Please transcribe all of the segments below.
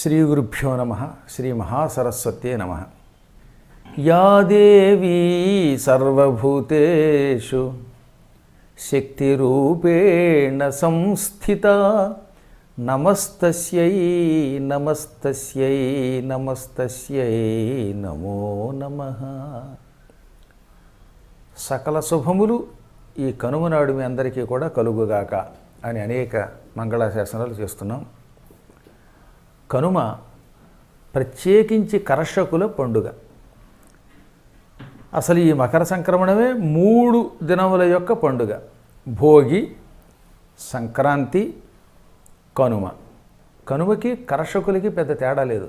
శ్రీ గురుభ్యో నమః. శ్రీ మహాసరస్వత్యే నమః. యా దేవీ సర్వభూతేషు శక్తిరూపేణ సంస్థితా నమస్తస్యై నమస్తస్యై నమస్తస్యై నమో నమః. సకల శుభములు ఈ కనుమ నాడు మీ అందరికీ కూడా కలుగుగాక అని అనేక మంగళాశాసనాలు చేస్తున్నాం. కనుమ ప్రత్యేకించి కర్షకుల పండుగ. అసలు ఈ మకర సంక్రమణమే 3 దినముల యొక్క పండుగ. భోగి, సంక్రాంతి, కనుమ. కనుమకి కర్షకులకి పెద్ద తేడా లేదు.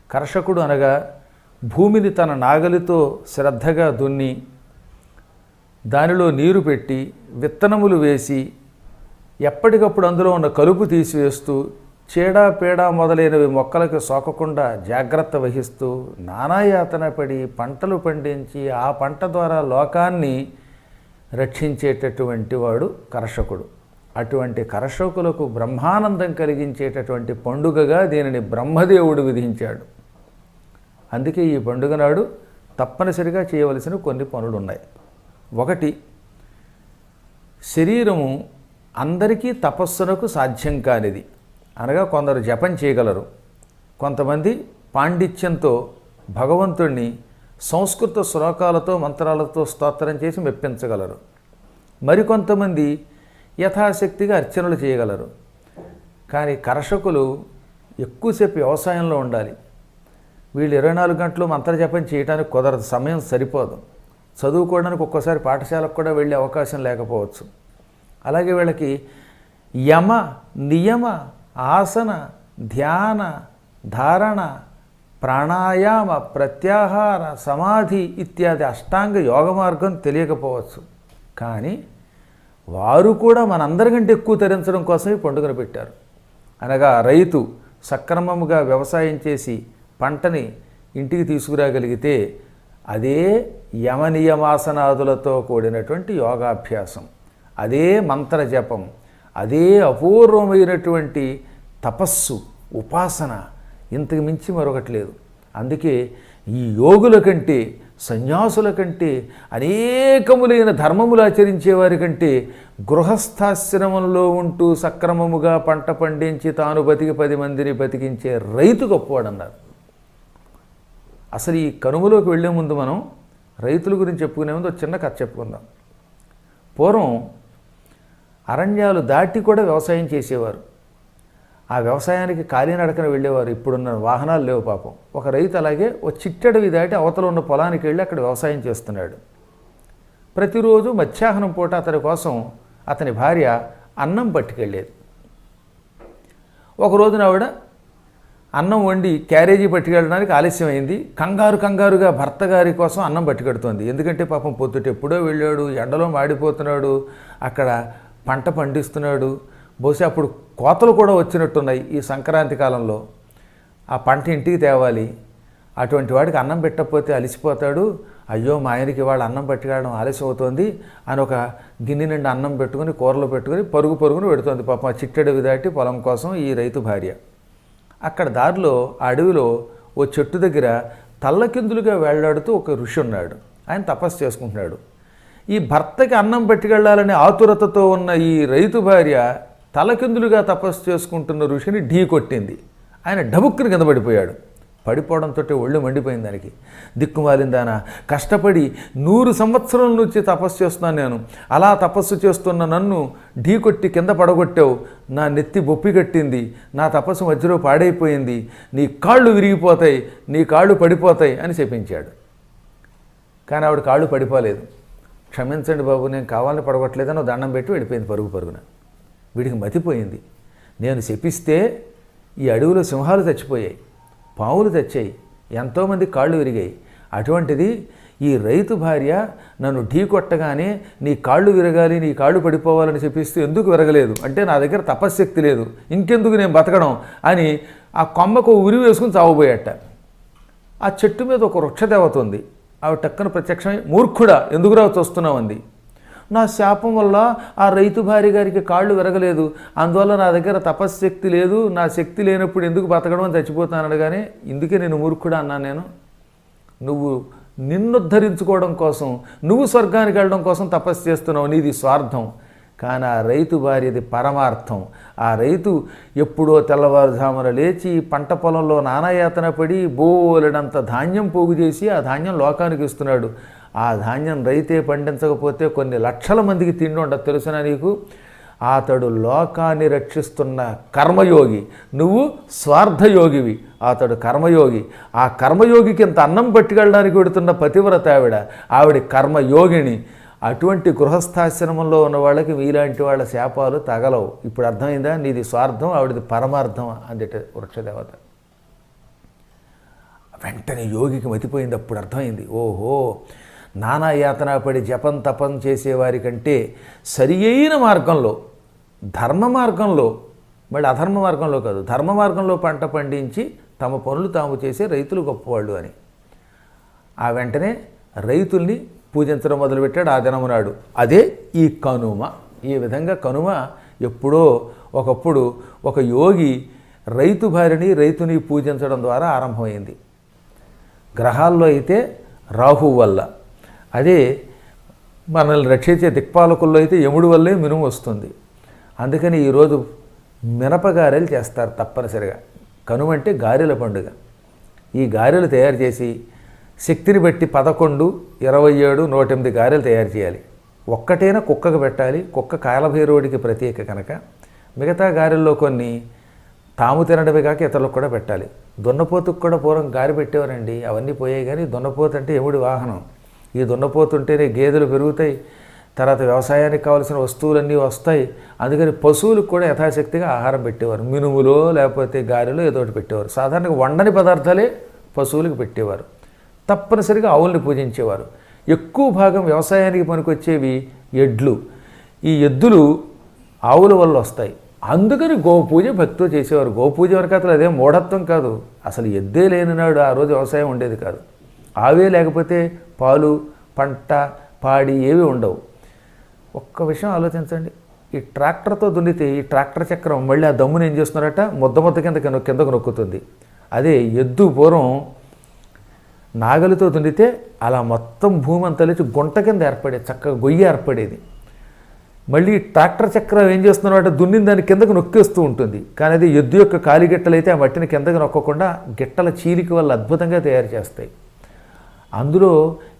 కర్షకుడు అనగా భూమిని తన నాగలితో శ్రద్ధగా దున్ని దానిలో నీరు పెట్టి విత్తనములు వేసి ఎప్పటికప్పుడు అందులో ఉన్న కలుపు తీసివేస్తూ చీడ పీడ మొదలైనవి మొక్కలకు సోకకుండా జాగ్రత్త వహిస్తూ నానాయాతన పడి పంటలు పండించి ఆ పంట ద్వారా లోకాన్ని రక్షించేటటువంటి వాడు కర్షకుడు. అటువంటి కర్షకులకు బ్రహ్మానందం కలిగించేటటువంటి పండుగగా దీనిని బ్రహ్మదేవుడు విధించాడు. అందుకే ఈ పండుగ నాడు తప్పనిసరిగా చేయవలసిన కొన్ని పనులు ఉన్నాయి. ఒకటి, శరీరము అందరికీ తపస్సునకు సాధ్యం కానిది. అనగా కొందరు జపం చేయగలరు, కొంతమంది పాండిత్యంతో భగవంతుణ్ణి సంస్కృత శ్లోకాలతో మంత్రాలతో స్తోత్రం చేసి మెప్పించగలరు. మరికొంతమంది యథాశక్తిగా అర్చనలు చేయగలరు. కానీ కర్షకులు ఎక్కువసేపు వ్యవసాయంలో ఉండాలి. వీళ్ళు 24 గంటలు మంత్రజపం చేయడానికి కుదరదు, సమయం సరిపోదు. చదువుకోవడానికి ఒక్కోసారి పాఠశాలకు కూడా వెళ్ళే అవకాశం లేకపోవచ్చు. అలాగే వీళ్ళకి యమ, నియమ, ఆసన, ధ్యాన, ధారణ, ప్రాణాయామ, ప్రత్యాహార, సమాధి ఇత్యాది అష్టాంగ యోగ మార్గం తెలియకపోవచ్చు. కానీ వారు కూడా మనందరికంటే ఎక్కువ తరించడం కోసం ఈ పండుగను పెట్టారు. అనగా రైతు సక్రమముగా వ్యవసాయం చేసి పంటని ఇంటికి తీసుకురాగలిగితే అదే యమనియమాసనాదులతో కూడినటువంటి యోగాభ్యాసం, అదే మంత్రజపం, అదే అపూర్వమైనటువంటి తపస్సు, ఉపాసన. ఇంతకు మించి మరొకటి లేదు. అందుకే ఈ యోగుల కంటే, సన్యాసుల కంటే, అనేకములైన ధర్మములు ఆచరించేవారి కంటే గృహస్థాశ్రమంలో ఉంటూ సక్రమముగా పంట పండించి తాను బతికి 10 మందిని బతికించే రైతు గొప్పవాడన్నారు. అసలు ఈ కనుమలోకి వెళ్ళే ముందు మనం రైతుల గురించి చెప్పుకునే ముందు ఒక చిన్న కథ చెప్పుకుందాం. పూర్వం అరణ్యాలు దాటి కూడా వ్యవసాయం చేసేవారు. ఆ వ్యవసాయానికి కాలినడకన వెళ్ళేవారు. ఇప్పుడున్న వాహనాలు లేవు పాపం. ఒక రైతు అలాగే ఓ చిట్టడవి దాటి అవతల ఉన్న పొలానికి వెళ్ళి అక్కడ వ్యవసాయం చేస్తున్నాడు. ప్రతిరోజు మధ్యాహ్నం పూట అతని కోసం అతని భార్య అన్నం పట్టుకెళ్ళేది. ఒకరోజున ఆవిడ అన్నం వండి క్యారేజీ పట్టుకెళ్ళడానికి ఆలస్యమైంది. కంగారుగా భర్త గారి కోసం అన్నం పట్టుకెడుతోంది. ఎందుకంటే పాపం పొద్దుట ఎప్పుడో వెళ్ళాడు, ఎండలో మాడిపోతున్నాడు, అక్కడ పంట పండిస్తున్నాడు. బహుశా అప్పుడు కోతలు కూడా వచ్చినట్టున్నాయి ఈ సంక్రాంతి కాలంలో. ఆ పంట ఇంటికి తేవాలి. అటువంటి వాడికి అన్నం పెట్టకపోతే అలిసిపోతాడు. అయ్యో మా ఆయనకి ఇవాళ అన్నం పట్టుకెళ్ళడం ఆలస్యం అవుతోంది అని ఒక గిన్నె నిండా అన్నం పెట్టుకుని కూరలు పెట్టుకుని పరుగును పెడుతోంది పాపం ఆ చిట్టడవి దాటి పొలం కోసం ఈ రైతు భార్య. అక్కడ దారిలో ఆ అడవిలో ఓ చెట్టు దగ్గర తల్లకిందులుగా వేళ్లాడుతూ ఒక ఋషి ఉన్నాడు. ఆయన తపస్సు చేసుకుంటున్నాడు. ఈ భర్తకి అన్నం పట్టుకెళ్ళాలనే ఆతురతతో ఉన్న ఈ రైతు భార్య తలకిందులుగా తపస్సు చేసుకుంటున్న ఋషిని ఢీ కొట్టింది. ఆయన డబుక్కుని కింద పడిపోయాడు. పడిపోవడంతో ఒళ్ళు మండిపోయింది దానికి. దిక్కుమాలిందానా, కష్టపడి 100 సంవత్సరాల నుంచి తపస్సు చేస్తున్నాను నేను. అలా తపస్సు చేస్తున్న నన్ను ఢీ కొట్టి కింద పడగొట్టావు. నా నెత్తి బొప్పి కట్టింది, నా తపస్సు మధ్యలో పాడైపోయింది, నీ కాళ్ళు విరిగిపోతాయి, నీ కాళ్ళు పడిపోతాయి అని చెప్పించాడు. కానీ ఆవిడ కాళ్ళు పడిపోలేదు. క్షమించండి బాబు, నేను కావాలని పడగొట్టలేదని దండం పెట్టి వెళ్ళిపోయింది పరుగున. వీడికి మతిపోయింది. నేను శపిస్తే ఈ అడవిలో సింహాలు చచ్చిపోయాయి, పావులు తెచ్చాయి, ఎంతోమంది కాళ్ళు విరిగాయి. అటువంటిది ఈ రైతు భార్య నన్ను ఢీ కొట్టగానే నీ కాళ్ళు విరగాలి, నీ కాళ్ళు పడిపోవాలని చెప్పిస్తూ ఎందుకు విరగలేదు అంటే నా దగ్గర తపశ్శక్తి లేదు, ఇంకెందుకు నేను బతకడం అని ఆ కొమ్మకు ఉరి వేసుకుని చావబోయేట. ఆ చెట్టు మీద ఒక వృక్షదేవత ఉంది. ఆవిడ టక్కన ప్రత్యక్షమై మూర్ఖుడా ఎందుకు రావు చూస్తున్నావు అంది. నా శాపం వల్ల ఆ రైతు భార్య గారికి కాళ్ళు విరగలేదు, అందువల్ల నా దగ్గర తపశ్శక్తి లేదు, నా శక్తి లేనప్పుడు ఎందుకు బతకడం అని చచ్చిపోతాను. కానీ ఇందుకే నేను మూర్ఖుడా అన్నాను. నేను నువ్వు నిన్నుద్ధరించుకోవడం కోసం, నువ్వు స్వర్గానికి వెళ్ళడం కోసం తపస్సు చేస్తున్నావు, నీది స్వార్థం. కానీ ఆ రైతు భార్యది పరమార్థం. ఆ రైతు ఎప్పుడో తెల్లవారుజామున లేచి పంట పొలంలో నానాయాతన పడి బోలెడంత ధాన్యం పోగు చేసి ఆ ధాన్యం లోకానికి ఇస్తున్నాడు. ఆ ధాన్యం రైతే పండించకపోతే కొన్ని లక్షల మందికి తిండి ఉండదు, తెలుసునా నీకు? అతడు లోకాన్ని రక్షిస్తున్న కర్మయోగి, నువ్వు స్వార్థయోగివి. అతడు కర్మయోగి. ఆ కర్మయోగికి ఇంత అన్నం పట్టుకెళ్ళడానికి పెడుతున్న పతివ్రత ఆవిడ కర్మయోగిని. అటువంటి గృహస్థాశ్రమంలో ఉన్న వాళ్ళకి మీలాంటి వాళ్ళ శాపాలు తగలవు. ఇప్పుడు అర్థమైందా? నీది స్వార్థం, ఆవిడది పరమార్థం అందట వృక్షదేవత. వెంటనే యోగికి మతిపోయింది. అప్పుడు అర్థమైంది, ఓహో, నానా యాతన పడి జపం తపం చేసేవారి కంటే సరి అయిన మార్గంలో, ధర్మ మార్గంలో, మళ్ళీ అధర్మ మార్గంలో కాదు, ధర్మ మార్గంలో పంట పండించి తమ పనులు తాము చేసే రైతులు గొప్పవాళ్ళు అని. ఆ వెంటనే రైతుల్ని పూజించడం మొదలుపెట్టాడు ఆ దినమునాడు. అదే ఈ కనుమ. ఈ విధంగా కనుమ ఎప్పుడో ఒకప్పుడు ఒక యోగి రైతు భార్యని రైతుని పూజించడం ద్వారా ఆరంభమైంది. గ్రహాల్లో అయితే రాహు వల్ల, అదే మనల్ని రక్షించే దిక్పాలకుల్లో అయితే యముడి వల్లే మినుము వస్తుంది. అందుకని ఈరోజు మినపగారెలు చేస్తారు తప్పనిసరిగా. కనుమంటే గారెల పండుగ. ఈ గారెలు తయారు చేసి శక్తిని బట్టి 11, 27, 108 గారెలు తయారు చేయాలి. ఒక్కటైనా కుక్కకు పెట్టాలి. కుక్క కాలభైరవుడికి ప్రత్యేక కనుక. మిగతా గారెల్లో కొన్ని తాము తినడమే కాక ఇతరులకు కూడా పెట్టాలి. దున్నపోతుకు కూడా పూర్వం గారి పెట్టేవారండి. అవన్నీ పోయాయి. కానీ దున్నపోతు అంటే యముడి వాహనం. ఈ దున్నపోతు ఉంటేనే గేదెలు పెరుగుతాయి, తర్వాత వ్యవసాయానికి కావాల్సిన వస్తువులన్నీ వస్తాయి. అందుకని పశువులకు కూడా యథాశక్తిగా ఆహారం పెట్టేవారు. మినుములో లేకపోతే గారెలో ఏదో ఒకటి పెట్టేవారు. సాధారణంగా వండని పదార్థాలే పశువులకు పెట్టేవారు. తప్పనిసరిగా ఆవుల్ని పూజించేవారు. ఎక్కువ భాగం వ్యవసాయానికి పనికొచ్చేవి ఎడ్లు. ఈ ఎద్దులు ఆవుల వల్ల వస్తాయి. అందుకని గోపూజ భక్తితో చేసేవారు. గోపూజ వరకతలు అదేం మూఢత్వం కాదు. అసలు ఎద్దే లేని నాడు ఆ రోజు వ్యవసాయం ఉండేది కాదు. ఆవే లేకపోతే పాలు, పంట, పాడి ఏవి ఉండవు. ఒక్క విషయం ఆలోచించండి. ఈ ట్రాక్టర్తో దున్నితే ఈ ట్రాక్టర్ చక్రం మళ్ళీ ఆ దమ్ముని ఏం చేస్తున్నారట, ముద్ద కిందకు నొక్కుతుంది. అదే ఎద్దు పూర్వం నాగలితో దున్నితే అలా మొత్తం భూమి అంతా లేచి గుంట కింద ఏర్పడేది, చక్కగా గొయ్యి ఏర్పడేది. మళ్ళీ ట్రాక్టర్ చక్రం ఏం చేస్తున్నారట, దున్నిన దాన్ని కిందకు నొక్కేస్తూ ఉంటుంది. కానీ అది ఎద్దు యొక్క కాలి గిట్టలైతే ఆ మట్టిని కిందకు నొక్కకుండా గిట్టల చీలిక వల్ల అద్భుతంగా తయారు చేస్తాయి. అందులో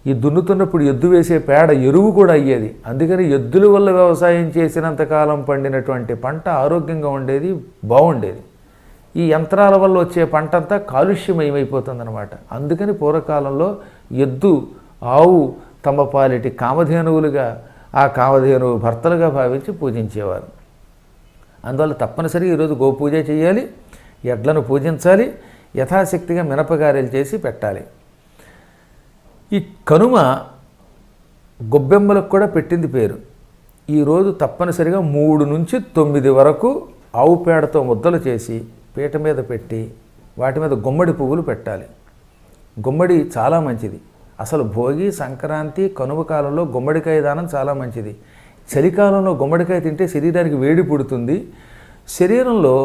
ఈ దున్నుతున్నప్పుడు ఎద్దు వేసే పేడ ఎరువు కూడా అయ్యేది. అందుకని ఎద్దుల వల్ల వ్యవసాయం చేసినంతకాలం పండినటువంటి పంట ఆరోగ్యంగా ఉండేది, బాగుండేది. ఈ యంత్రాల వల్ల వచ్చే పంట అంతా కాలుష్యమయమైపోతుందన్నమాట. అందుకని పూర్వకాలంలో ఎద్దు, ఆవు తమ పాలిటి కామధేనువులుగా, ఆ కామధేనువు భర్తలుగా భావించి పూజించేవారు. అందువల్ల తప్పనిసరిగా ఈరోజు గోపూజ చేయాలి, ఎడ్లను పూజించాలి, యథాశక్తిగా మినపగారెలు చేసి పెట్టాలి. ఈ కనుమ గొబ్బెమ్మలకు కూడా పెట్టింది పేరు. ఈరోజు తప్పనిసరిగా 3 నుంచి 9 వరకు ఆవు పేడతో ముద్దలు చేసి పీట మీద పెట్టి వాటి మీద గుమ్మడి పువ్వులు పెట్టాలి. గుమ్మడి చాలా మంచిది. అసలు భోగి, సంక్రాంతి, కనుమ కాలంలో గుమ్మడికాయ దానం చాలా మంచిది. చలికాలంలో గుమ్మడికాయ తింటే శరీరానికి వేడి పుడుతుంది, శరీరంలో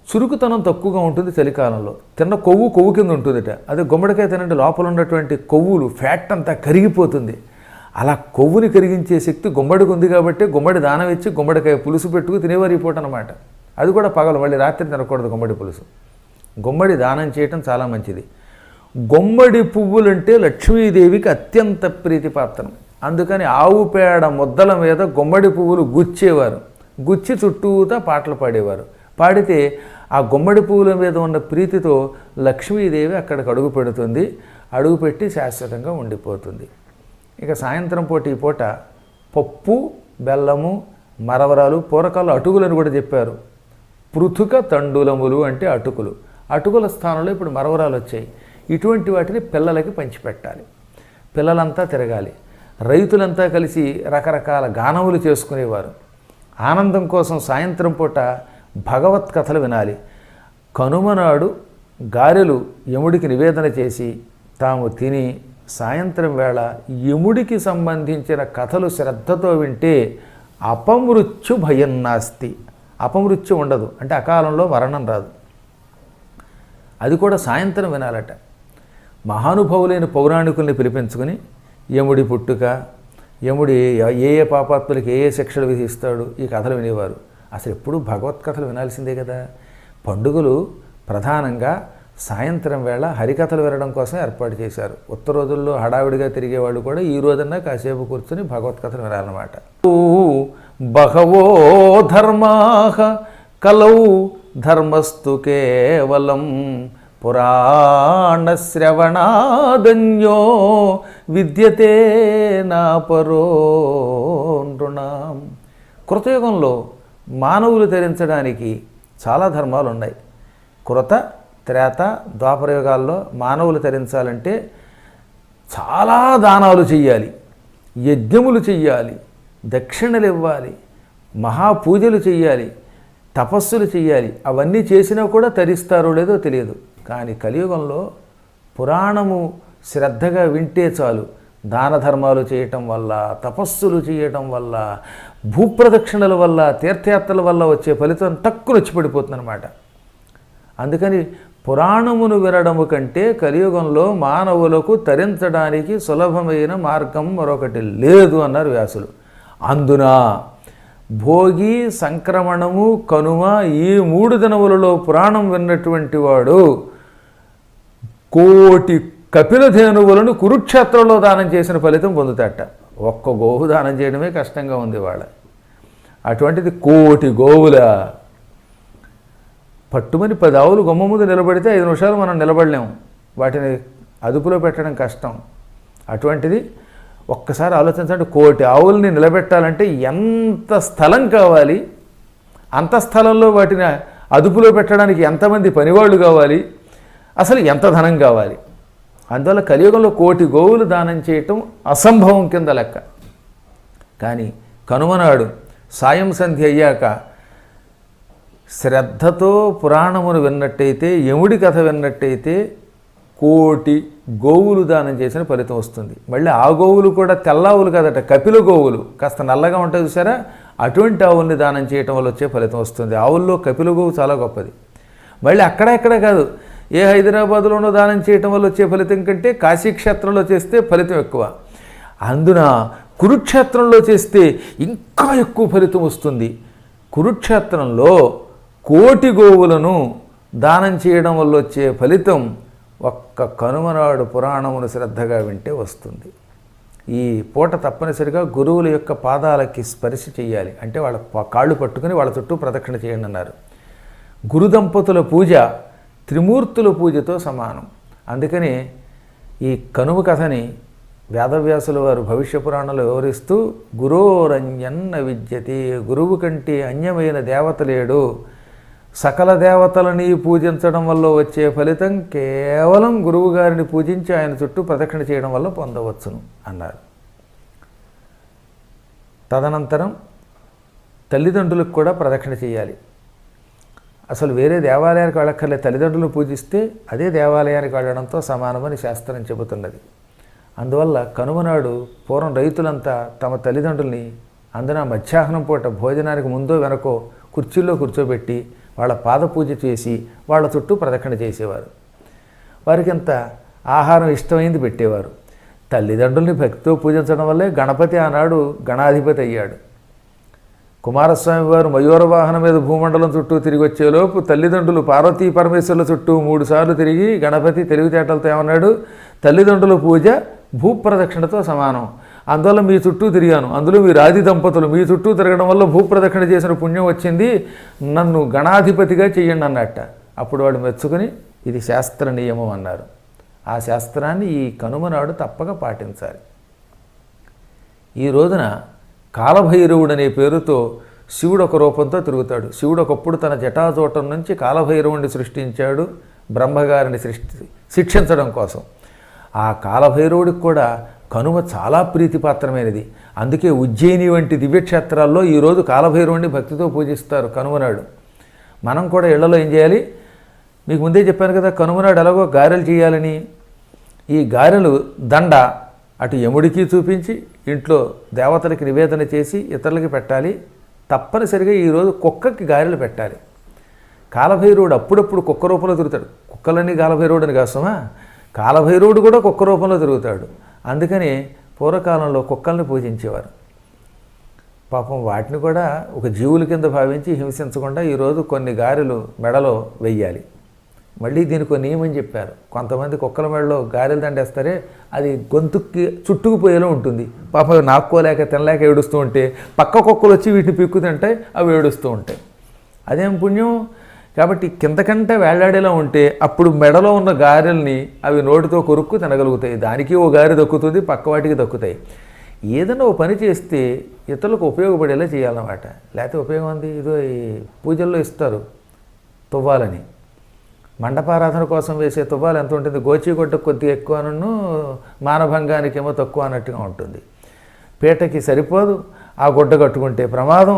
చురుకుతనం తక్కువగా ఉంటుంది. చలికాలంలో తిన్న కొవ్వు కింద ఉంటుందిట. అదే గుమ్మడికాయ తినండి, లోపల ఉన్నటువంటి కొవ్వులు, ఫ్యాట్ అంతా కరిగిపోతుంది. అలా కొవ్వుని కరిగించే శక్తి గుమ్మడికి ఉంది కాబట్టి గుమ్మడి దానం ఇచ్చి గుమ్మడికాయ పులుసు పెట్టుకు తినేవారు ఈ పూట అనమాట. అది కూడా పగలు, మళ్ళీ రాత్రి తినకూడదు గుమ్మడి పులుసు. గుమ్మడి దానం చేయటం చాలా మంచిది. గుమ్మడి పువ్వులంటే లక్ష్మీదేవికి అత్యంత ప్రీతిపాత్రం. అందుకని ఆవు పేడ ముద్దల మీద గుమ్మడి పువ్వులు గుచ్చేవారు. గుచ్చి చుట్టూతా పాటలు పాడేవారు. పాడితే ఆ గుమ్మడి పువ్వుల మీద ఉన్న ప్రీతితో లక్ష్మీదేవి అక్కడికి అడుగు పెడుతుంది. అడుగుపెట్టి శాశ్వతంగా ఉండిపోతుంది. ఇక సాయంత్రం పూట ఈ పూట పప్పు, బెల్లము, మరవరాలు, పూరకాలు, అటుకులని కూడా చెప్పారు. పృథుక తండులములు అంటే అటుకులు. అటుకుల స్థానంలో ఇప్పుడు మరవరాలు వచ్చాయి. ఇటువంటి వాటిని పిల్లలకి పంచిపెట్టాలి. పిల్లలంతా తిరగాలి. రైతులంతా కలిసి రకరకాల గానములు చేసుకునేవారు. ఆనందం కోసం సాయంత్రం పూట భగవత్ కథలు వినాలి. కనుమ నాడు గారెలు యముడికి నివేదన చేసి తాము తిని సాయంత్రం వేళ యముడికి సంబంధించిన కథలు శ్రద్ధతో వింటే అపమృత్యు భయం నాస్తి. అపమృత్యు ఉండదు, అంటే అకాలంలో మరణం రాదు. అది కూడా సాయంత్రం వినాలట. మహానుభావులైన పౌరాణికుల్ని పిలిపించుకుని యముడి పుట్టుక, యముడి ఏ ఏ పాపాత్ములకి ఏ ఏ శిక్షలు విధిస్తాడు, ఈ కథలు వినేవారు. అసలు ఎప్పుడూ భగవత్కథలు వినాల్సిందే కదా. పండుగలు ప్రధానంగా సాయంత్రం వేళ హరికథలు వినడం కోసం ఏర్పాటు చేశారు. ఉత్తర రోజుల్లో హడావిడిగా తిరిగేవాళ్ళు కూడా ఈ రోజన్నా కాసేపు కూర్చొని భగవత్కథలు వినాలన్నమాట. బహవో ధర్మాః కలౌ ధర్మస్తు కేవలం పురాణశ్రవణాదన్యో విద్యతే నాపరో నృణాం. కృతయుగంలో మానవులు ధరించడానికి చాలా ధర్మాలు ఉన్నాయి. కృత, త్రేత, ద్వాపరయుగాల్లో మానవులు ధరించాలంటే చాలా దానాలు చెయ్యాలి, యజ్ఞములు చెయ్యాలి, దక్షిణలు ఇవ్వాలి, మహాపూజలు చెయ్యాలి, తపస్సులు చెయ్యాలి. అవన్నీ చేసినా కూడా తరిస్తారో లేదో తెలియదు. కానీ కలియుగంలో పురాణము శ్రద్ధగా వింటే చాలు, దాన ధర్మాలు చేయటం వల్ల, తపస్సులు చేయటం వల్ల, భూప్రదక్షిణల వల్ల, తీర్థయాత్రల వల్ల వచ్చే ఫలితం టక్కున వచ్చి పడిపోతుందన్నమాట. అందుకని పురాణమును వినడము కంటే కలియుగంలో మానవులకు తరించడానికి సులభమైన మార్గం మరొకటి లేదు అన్నారు వ్యాసులు. అందున భోగి, సంక్రమణము, కనుమ ఈ 3 దినములలో పురాణం విన్నటువంటి వాడు కోటి కపిలధేనువులను కురుక్షేత్రంలో దానం చేసిన ఫలితం పొందుతాట. ఒక్క గోవు దానం చేయడమే కష్టంగా ఉంది వాళ్ళ. అటువంటిది కోటి గోవుల పట్టుమని 10 ఆవులు గుమ్మ ముందు నిలబడితే 5 నిమిషాలు మనం నిలబడలేము. వాటిని అదుపులో పెట్టడం కష్టం. అటువంటిది ఒక్కసారి ఆలోచించండి, కోటి ఆవుల్ని నిలబెట్టాలంటే ఎంత స్థలం కావాలి, అంత స్థలంలో వాటిని అదుపులో పెట్టడానికి ఎంతమంది పనివాళ్ళు కావాలి, అసలు ఎంత ధనం కావాలి. అందువల్ల కలియుగంలో కోటి గోవులు దానం చేయటం అసంభవం కింద లెక్క. కానీ కనుమనాడు సాయం సంధ్య అయ్యాక శ్రద్ధతో పురాణమును విన్నట్టయితే, యముడి కథ విన్నట్టయితే కోటి గోవులు దానం చేసిన ఫలితం వస్తుంది. మళ్ళీ ఆ గోవులు కూడా తెల్లావులు కదట, కపిల గోవులు, కాస్త నల్లగా ఉంటాయి చూసారా, అటువంటి ఆవుల్ని దానం చేయటం వల్ల వచ్చే ఫలితం వస్తుంది. ఆవుల్లో కపిల గోవు చాలా గొప్పది. మళ్ళీ అక్కడెక్కడ కాదు, ఏ హైదరాబాదులోనో దానం చేయటం వల్ల వచ్చే ఫలితం కంటే కాశీక్షేత్రంలో చేస్తే ఫలితం ఎక్కువ. అందున కురుక్షేత్రంలో చేస్తే ఇంకా ఎక్కువ ఫలితం వస్తుంది. కురుక్షేత్రంలో కోటి గోవులను దానం చేయడం వల్ల వచ్చే ఫలితం ఒక్క కనుమనాడు పురాణమును శ్రద్ధగా వింటే వస్తుంది. ఈ పూట తప్పనిసరిగా గురువుల యొక్క పాదాలకి స్పర్శ చేయాలి. అంటే వాళ్ళ కాళ్ళు పట్టుకుని వాళ్ళ చుట్టూ ప్రదక్షిణ చేయండి అన్నారు. గురు దంపతుల పూజ త్రిమూర్తుల పూజతో సమానం. అందుకని ఈ కనుమ కథని వేదవ్యాసుల వారు భవిష్య పురాణంలో వివరిస్తూ, గురోరన్యన్న విద్యతే, గురువు కంటే అన్యమైన దేవత లేడు, సకల దేవతలని పూజించడం వల్ల వచ్చే ఫలితం కేవలం గురువుగారిని పూజించి ఆయన చుట్టూ ప్రదక్షిణ చేయడం వల్ల పొందవచ్చును అన్నారు. తదనంతరం తల్లిదండ్రులకు కూడా ప్రదక్షిణ చేయాలి. అసలు వేరే దేవాలయానికి వెళ్ళక్కర్లేదు, తల్లిదండ్రులు పూజిస్తే అదే దేవాలయానికి వెళ్ళడంతో సమానమని శాస్త్రం చెబుతున్నది. అందువల్ల కనుమనాడు పూర్వం రైతులంతా తమ తల్లిదండ్రుల్ని అందున మధ్యాహ్నం పూట భోజనానికి ముందో వెనకో కుర్చీల్లో కూర్చోబెట్టి వాళ్ళ పాద పూజ చేసి వాళ్ళ చుట్టూ ప్రదక్షిణ చేసేవారు. వారికి ఎంత ఆహారం ఇష్టమైంది పెట్టేవారు. తల్లిదండ్రుల్ని భక్తితో పూజించడం వల్లే గణపతి ఆనాడు గణాధిపతి అయ్యాడు. కుమారస్వామి వారు మయూర వాహనం మీద భూమండలం చుట్టూ తిరిగి వచ్చేలోపు తల్లిదండ్రులు పార్వతీ పరమేశ్వరుల చుట్టూ 3 సార్లు తిరిగి గణపతి తెలివితేటలతో ఏమన్నాడు, తల్లిదండ్రుల పూజ భూప్రదక్షిణతో సమానం, అందువల్ల మీ చుట్టూ తిరిగాను, అందులో మీరు ఆది దంపతులు మీ చుట్టూ తిరగడం వల్ల భూప్రదక్షిణ చేసిన పుణ్యం వచ్చింది, నన్ను గణాధిపతిగా చెయ్యండి అన్నట్ట. అప్పుడు వాడు మెచ్చుకుని ఇది శాస్త్ర నియమం అన్నారు. ఆ శాస్త్రాన్ని ఈ కనుమనాడు తప్పక పాటించాలి. ఈ రోజున కాలభైరవుడు అనే పేరుతో శివుడు ఒక రూపంతో తిరుగుతాడు. శివుడు ఒకప్పుడు తన జటాజూటం నుంచి కాలభైరవుడిని సృష్టించాడు బ్రహ్మగారిని శిక్షించడం కోసం. ఆ కాలభైరవుడికి కూడా కనుమ చాలా ప్రీతిపాత్రమైనది. అందుకే ఉజ్జయిని వంటి దివ్యక్షేత్రాల్లో ఈరోజు కాలభైరవుడిని భక్తితో పూజిస్తారు కనుమనాడు. మనం కూడా ఇళ్లలో ఏం చేయాలి, మీకు ముందే చెప్పాను కదా, కనుమనాడు ఎలాగో గారెలు చేయాలని, ఈ గారెలు దండ అటు యముడికి చూపించి ఇంట్లో దేవతలకి నివేదన చేసి ఇతరులకి పెట్టాలి. తప్పనిసరిగా ఈరోజు కుక్కకి గారెలు పెట్టాలి. కాలభైరవుడు అప్పుడప్పుడు కుక్క రూపంలో తిరుగుతాడు. కుక్కలన్నీ కాలభైరవుడు అని కాసమా, కాలభైరవుడు కూడా కుక్క రూపంలో తిరుగుతాడు. అందుకని పూర్వకాలంలో కుక్కల్ని పూజించేవారు. పాపం వాటిని కూడా ఒక జీవుల కింద భావించి హింసించకుండా ఈరోజు కొన్ని గారెలు మెడలో వెయ్యాలి. మళ్ళీ దీనికి ఒక నియమం చెప్పారు. కొంతమంది కుక్కల మెడలో గారెలు దండేస్తారే, అది గొంతుకి చుట్టుకుపోయేలా ఉంటుంది. పాపం నాక్కోలేక తినలేక ఏడుస్తూ ఉంటే పక్క కుక్కలు వచ్చి వీటిని పిక్కు తింటాయి, అవి ఏడుస్తూ ఉంటాయి. అదేం పుణ్యం. కాబట్టి కిందకంటే వేళ్లాడేలా ఉంటే అప్పుడు మెడలో ఉన్న గారెల్ని అవి నోటితో కొరుక్కు తినగలుగుతాయి. దానికి ఓ గారె దక్కుతుంది, పక్క వాటికి దక్కుతాయి. ఏదైనా ఓ పని చేస్తే ఇతరులకు ఉపయోగపడేలా చేయాలన్నమాట. లేకపోతే ఉపయోగం ఉంది. ఇదో ఈ పూజల్లో ఇస్తారు తువ్వాలని. మండపారాధన కోసం వేసే తువ్వాలు ఎంత ఉంటుంది, గోచిగుడ్డ కొద్దిగా ఎక్కువను మానభంగానికి ఏమో తక్కువ అన్నట్టుగా ఉంటుంది. పీటకి సరిపోదు, ఆ గుడ్డ కట్టుకుంటే ప్రమాదం,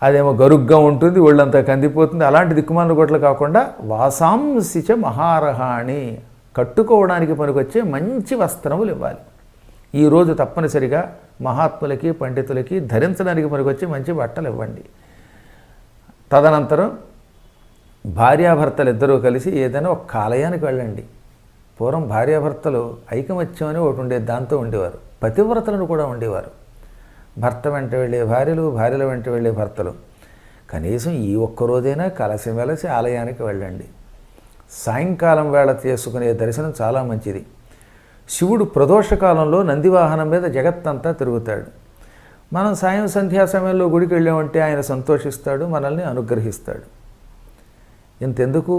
అదేమో గరుగ్గా ఉంటుంది, ఒళ్ళంతా కందిపోతుంది. అలాంటి దిక్కుమాల గుడ్డలు కాకుండా వాసాంశిచ మహారహాణి, కట్టుకోవడానికి పనికొచ్చే మంచి వస్త్రములు ఇవ్వాలి. ఈరోజు తప్పనిసరిగా మహాత్ములకి పండితులకి ధరించడానికి పనికొచ్చే మంచి బట్టలు ఇవ్వండి. తదనంతరం భార్యాభర్తలు ఇద్దరూ కలిసి ఏదైనా ఒక ఆలయానికి వెళ్ళండి. పూర్వం భార్యాభర్తలు ఐకమత్యం అని ఒకటి ఉండేది, దాంతో ఉండేవారు. పతివ్రతలను కూడా ఉండేవారు. భర్త వెంట వెళ్ళే భార్యలు, భార్యల వెంట వెళ్ళే భర్తలు. కనీసం ఈ ఒక్కరోజైనా కలిసి మెలిసి ఆలయానికి వెళ్ళండి. సాయంకాలం వేళ చేసుకునే దర్శనం చాలా మంచిది. శివుడు ప్రదోషకాలంలో నందివాహనం మీద జగత్తంతా తిరుగుతాడు. మనం సాయం సంధ్యా సమయంలో గుడికి వెళ్ళామంటే ఆయన సంతోషిస్తాడు, మనల్ని అనుగ్రహిస్తాడు. ఇంతెందుకు,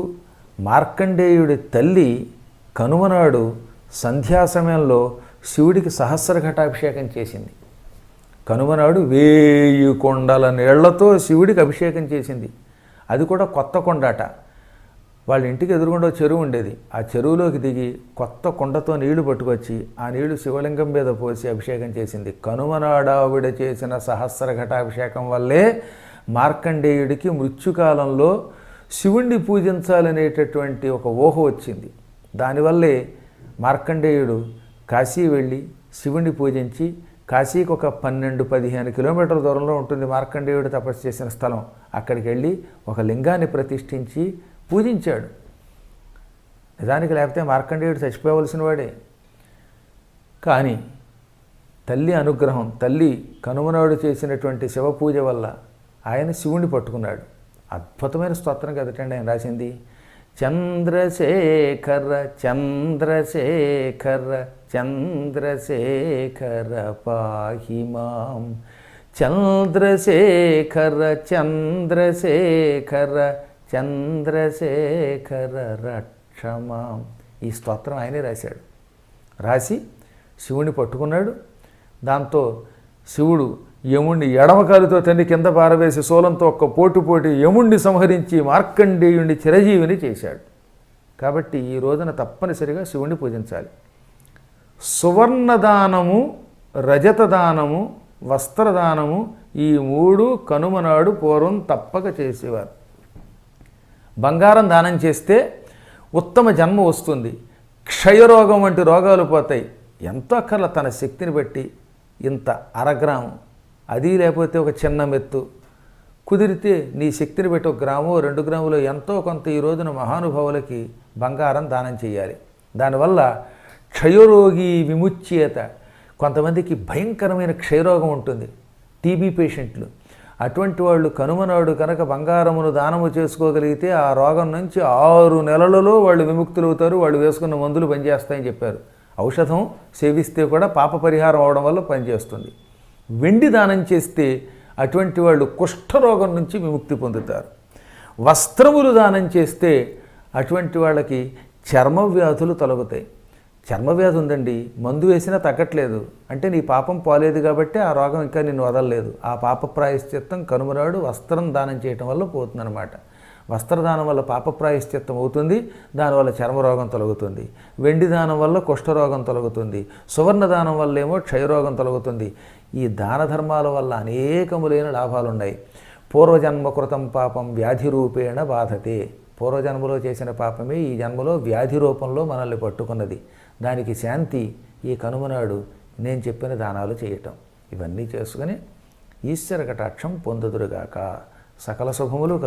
మార్కండేయుడి తల్లి కనుమనాడు సంధ్యా సమయంలో శివుడికి సహస్ర ఘటాభిషేకం చేసింది. కనుమనాడు 1000 కొండల నీళ్లతో శివుడికి అభిషేకం చేసింది. అది కూడా కొత్త కొండట. వాళ్ళ ఇంటికి ఎదురుగుండా చెరువు ఉండేది. ఆ చెరువులోకి దిగి కొత్త కొండతో నీళ్లు పట్టుకొచ్చి ఆ నీళ్లు శివలింగం మీద పోసి అభిషేకం చేసింది. కనుమనాడావిడ చేసిన సహస్ర ఘటాభిషేకం వల్లే మార్కండేయుడికి మృత్యుకాలంలో శివుణ్ణి పూజించాలనేటటువంటి ఒక ఊహ వచ్చింది. దానివల్లే మార్కండేయుడు కాశీ వెళ్ళి శివుణ్ణి పూజించి, కాశీకి ఒక 12-15 కిలోమీటర్ల దూరంలో ఉంటుంది మార్కండేయుడు తపస్సు చేసిన స్థలం. అక్కడికి వెళ్ళి ఒక లింగాన్ని ప్రతిష్ఠించి పూజించాడు. నిజానికి లేకపోతే మార్కండేయుడు చచ్చిపోవలసిన వాడే. కానీ తల్లి అనుగ్రహం, తల్లి కనుమనాడు చేసినటువంటి శివ పూజ వల్ల ఆయన శివుణ్ణి పట్టుకున్నాడు. అద్భుతమైన స్తోత్రం కదటండి ఆయన రాసింది. చంద్రశేఖర చంద్రశేఖర చంద్రశేఖర పాహి మాం, చంద్రశేఖర చంద్రశేఖర చంద్రశేఖర రక్షమాం. ఈ స్తోత్రం ఆయనే రాశాడు. రాసి శివుని పట్టుకున్నాడు. దాంతో శివుడు యముణ్ణి ఎడమకాలుతో తన్ని కింద పారవేసి శూలంతో ఒక్క పోటు యముణ్ణి సంహరించి మార్కండేయుణ్ణి చిరజీవిని చేశాడు. కాబట్టి ఈ రోజున తప్పనిసరిగా శివుణ్ణి పూజించాలి. సువర్ణదానము, రజతదానము, వస్త్రదానము, ఈ 3 కనుమనాడు పూర్వం తప్పక చేసేవారు. బంగారం దానం చేస్తే ఉత్తమ జన్మ వస్తుంది, క్షయరోగం వంటి రోగాలు పోతాయి. ఎంతో అక్కర్ల తన శక్తిని బట్టి ఇంత అరగ్రాము, అది లేకపోతే ఒక చిన్న మెత్తు, కుదిరితే నీ శక్తిని బట్టి 1 గ్రాము 2 గ్రాములో ఎంతో కొంత ఈ రోజున మహానుభావులకి బంగారం దానం చేయాలి. దానివల్ల క్షయరోగి విముచ్యేత. కొంతమందికి భయంకరమైన క్షయరోగం ఉంటుంది, టీబీ పేషెంట్లు. అటువంటి వాళ్ళు కనుమనాడు కనుక బంగారమును దానము చేసుకోగలిగితే ఆ రోగం నుంచి 6 నెలలలో వాళ్ళు విముక్తులవుతారు. వాళ్ళు వేసుకున్న మందులు పనిచేస్తాయని చెప్పారు. ఔషధం సేవిస్తే కూడా పాప పరిహారం అవడం వల్ల పనిచేస్తుంది. వెండి దానం చేస్తే అటువంటి వాళ్ళు కుష్ఠరోగం నుంచి విముక్తి పొందుతారు. వస్త్రములు దానం చేస్తే అటువంటి వాళ్ళకి చర్మ వ్యాధులు తొలగుతాయి. చర్మవ్యాధి ఉందండి, మందు వేసినా తగ్గట్లేదు అంటే నీ పాపం పోలేదు కాబట్టి ఆ రోగం ఇంకా నిన్ను వదలలేదు. ఆ పాప ప్రాయశ్చిత్తం కనుమనాడు వస్త్రం దానం చేయటం వల్ల పోతుందన్నమాట. వస్త్రదానం వల్ల పాప ప్రాయశ్చిత్తం అవుతుంది, దానివల్ల చర్మరోగం తొలగుతుంది. వెండి దానం వల్ల కుష్ఠరోగం తొలగుతుంది. సువర్ణదానం వల్ల ఏమో క్షయరోగం తొలగుతుంది. ఈ దాన ధర్మాల వల్ల అనేకములైన లాభాలున్నాయి. పూర్వజన్మ కృతం పాపం వ్యాధి రూపేణ బాధతే. పూర్వజన్మలో చేసిన పాపమే ఈ జన్మలో వ్యాధి రూపంలో మనల్ని పట్టుకున్నది. దానికి శాంతి ఈ కనుమనాడు నేను చెప్పిన దానాలు చేయటం. ఇవన్నీ చేసుకుని ఈశ్వర కటాక్షం పొందుదురుగాక. సకల శుభములు కలుగు.